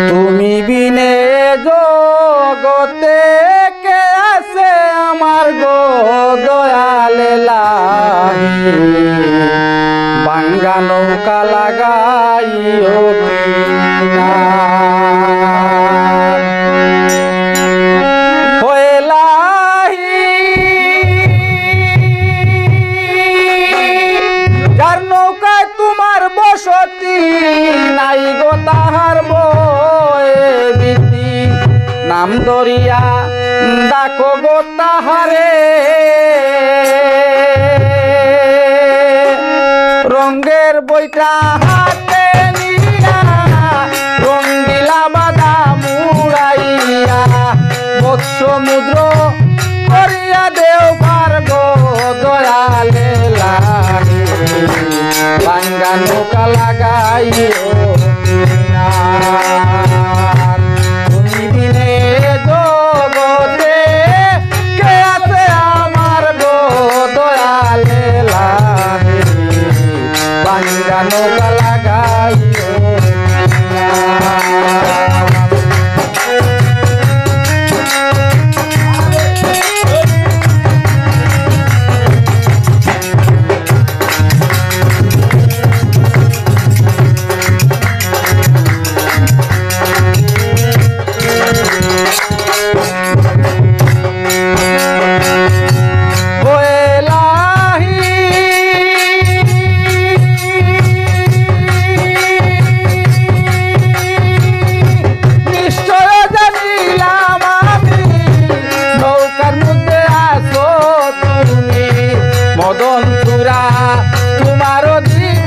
তুমি বিনে জগতে কে আছে আমার গো দয়ালে লাহি ভাঙ্গা নৌকা লাগাইও যার নৌকায় তোমার বসতি নাই গো তাহার বয়ে বিতি নাম দরিয়া ডাকো গো তাহারে রঙ্গের বইটা হাতে নিয়া রঙ্গিলা বাদা মুড়াইয়া সমুদ্র করিয়া দেও পার গো দয়ালে লাগে ভাঙ্গা নৌকা লাগাইও তুমি বিনে জগতে কে আছে আমার গো দয়ালে লাগে ভাঙ্গা নৌকা লাগাইও তোমার অধিকার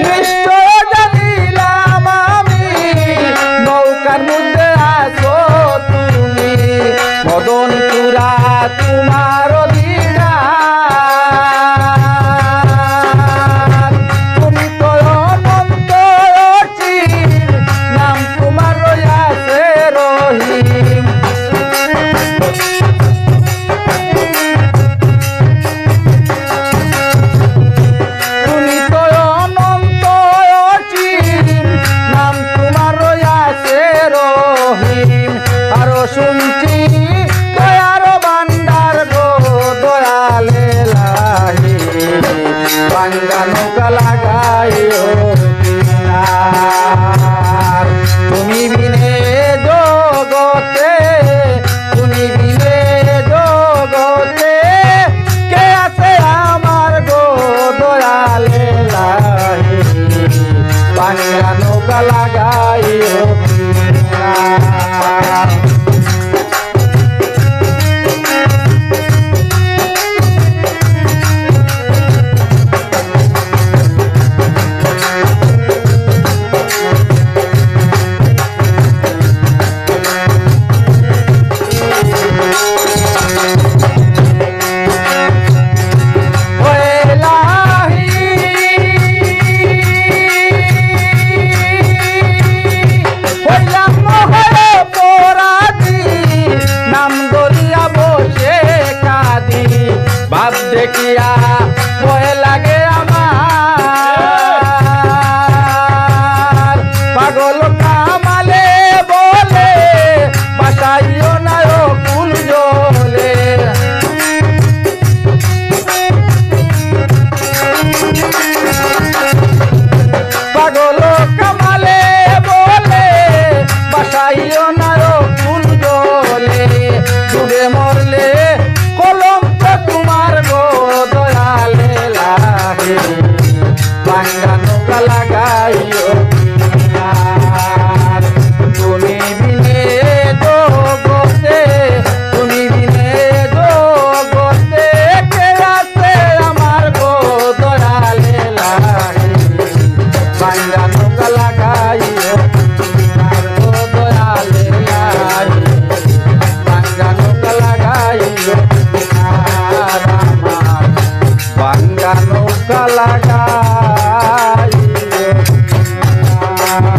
নিশ্চয় জানিলাম আমি নৌকার মধ্যে আছো তুমি মদন পুরা তোমার শুনছি দয়ার বান্দার গো দয়ালে লাহি ভাঙ্গা নৌকা লাগাইও তুমি বিনে জগতে তুমি বিনে জগতে কে আছে আমার গো দয়ালে লাহি ভাঙ্গা নৌকা লাগাইও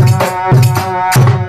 আমার